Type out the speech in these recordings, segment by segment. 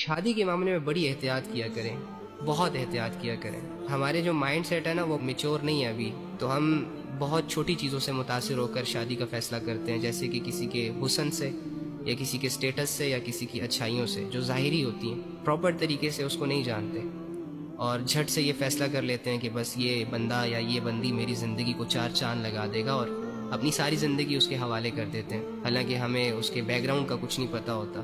شادی کے معاملے میں بڑی احتیاط کیا کریں، بہت احتیاط کیا کریں. ہمارے جو مائنڈ سیٹ ہے نا وہ میچور نہیں ہے ابھی، تو ہم بہت چھوٹی چیزوں سے متاثر ہو کر شادی کا فیصلہ کرتے ہیں، جیسے کہ کسی کے حسن سے یا کسی کے سٹیٹس سے یا کسی کی اچھائیوں سے جو ظاہری ہوتی ہیں. پراپر طریقے سے اس کو نہیں جانتے اور جھٹ سے یہ فیصلہ کر لیتے ہیں کہ بس یہ بندہ یا یہ بندی میری زندگی کو چار چاند لگا دے گا، اور اپنی ساری زندگی اس کے حوالے کر دیتے ہیں. حالانکہ ہمیں اس کے بیک گراؤنڈ کا کچھ نہیں پتہ ہوتا،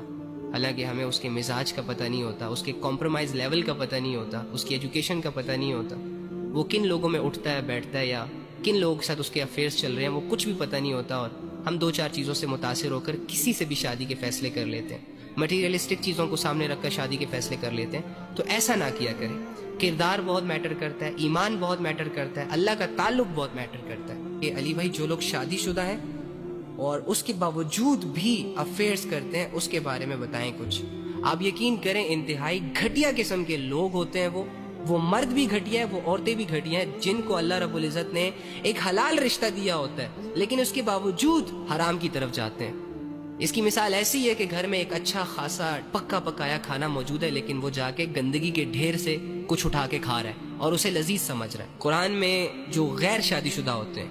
حالانکہ ہمیں اس کے مزاج کا پتہ نہیں ہوتا، اس کے کمپرومائز لیول کا پتہ نہیں ہوتا، اس کی ایجوکیشن کا پتہ نہیں ہوتا، وہ کن لوگوں میں اٹھتا ہے بیٹھتا ہے یا کن لوگوں کے ساتھ اس کے افیئرس چل رہے ہیں، وہ کچھ بھی پتہ نہیں ہوتا. اور ہم دو چار چیزوں سے متاثر ہو کر کسی سے بھی شادی کے فیصلے کر لیتے ہیں، مٹیریلسٹک چیزوں کو سامنے رکھ کر شادی کے فیصلے کر لیتے ہیں. تو ایسا نہ کیا کریں. کردار بہت میٹر کرتا ہے، ایمان بہت میٹر کرتا ہے، اللہ کا تعلق بہت میٹر کرتا ہے. کہ علی بھائی جو لوگ شادی شدہ ہیں اور اس کے باوجود بھی افیئرس کرتے ہیں، اس کے بارے میں بتائیں کچھ. آپ یقین کریں انتہائی گھٹیا قسم کے لوگ ہوتے ہیں، وہ مرد بھی گھٹیا ہے، وہ عورتیں بھی گھٹیا ہیں، جن کو اللہ رب العزت نے ایک حلال رشتہ دیا ہوتا ہے لیکن اس کے باوجود حرام کی طرف جاتے ہیں. اس کی مثال ایسی ہے کہ گھر میں ایک اچھا خاصا پکا پکایا کھانا موجود ہے لیکن وہ جا کے گندگی کے ڈھیر سے کچھ اٹھا کے کھا رہا ہے اور اسے لذیذ سمجھ رہا ہے. قرآن میں جو غیر شادی شدہ ہوتے ہیں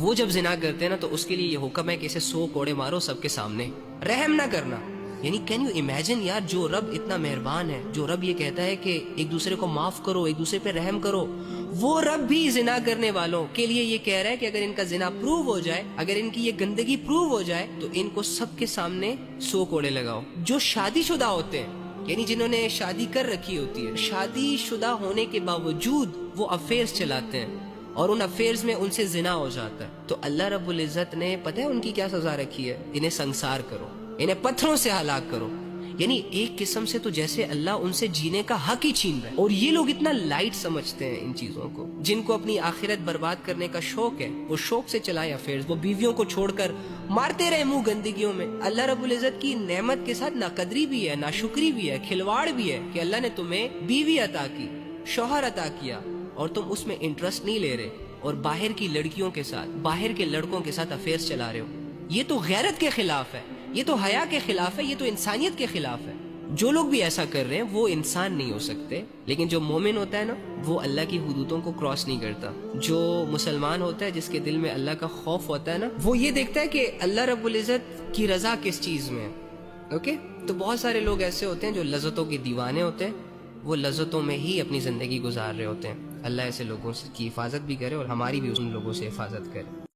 وہ جب زنا کرتے ہیں نا تو اس کے لیے یہ حکم ہے کہ اسے 100 کوڑے مارو سب کے سامنے، رحم نہ کرنا. یعنی کین یو امیجن یار، جو رب اتنا مہربان ہے، جو رب یہ کہتا ہے کہ ایک دوسرے کو معاف کرو، ایک دوسرے پہ رحم کرو، وہ رب بھی زنا کرنے والوں کے لیے یہ کہہ رہا ہے کہ اگر ان کا زنا پروو ہو جائے، اگر ان کی یہ گندگی پروو ہو جائے تو ان کو سب کے سامنے 100 کوڑے لگاؤ. جو شادی شدہ ہوتے ہیں، یعنی جنہوں نے شادی کر رکھی ہوتی ہے، شادی شدہ ہونے کے باوجود وہ افیئرز چلاتے ہیں اور ان افیئرز میں ان سے زنا ہو جاتا ہے، تو اللہ رب العزت نے پتہ ہے ان کی کیا سزا رکھی ہے؟ انہیں سنسار کرو، انہیں پتھروں سے ہلاک کرو. یعنی ایک قسم سے تو جیسے اللہ ان سے جینے کا حق ہی چھین رہا ہے. اور یہ لوگ اتنا لائٹ سمجھتے ہیں ان چیزوں کو، جن کو اپنی آخرت برباد کرنے کا شوق ہے وہ شوق سے چلائیں افیئرز، وہ بیویوں کو چھوڑ کر مارتے رہے منہ گندگیوں میں. اللہ رب العزت کی نعمت کے ساتھ ناقدری بھی ہے، ناشکری بھی ہے، کھلواڑ بھی ہے کہ اللہ نے تمہیں بیوی عطا کی، شوہر عطا کیا اور تم اس میں انٹرسٹ نہیں لے رہے اور باہر کی لڑکیوں کے ساتھ، باہر کے لڑکوں کے ساتھ افیئرز چلا رہے ہو. یہ تو غیرت کے خلاف ہے، یہ تو حیا کے خلاف ہے، یہ تو انسانیت کے خلاف ہے. جو لوگ بھی ایسا کر رہے ہیں وہ انسان نہیں ہو سکتے، لیکن جو مومن ہوتا ہے نا وہ اللہ کی حدودوں کو کراس نہیں کرتا. جو مسلمان ہوتا ہے، جس کے دل میں اللہ کا خوف ہوتا ہے نا، وہ یہ دیکھتا ہے کہ اللہ رب العزت کی رضا کس چیز میں ہے. اوکے، تو بہت سارے لوگ ایسے ہوتے ہیں جو لذتوں کے دیوانے ہوتے ہیں، وہ لذتوں میں ہی اپنی زندگی گزار رہے ہوتے ہیں. اللہ ایسے لوگوں کی حفاظت بھی کرے اور ہماری بھی ان لوگوں سے حفاظت کرے.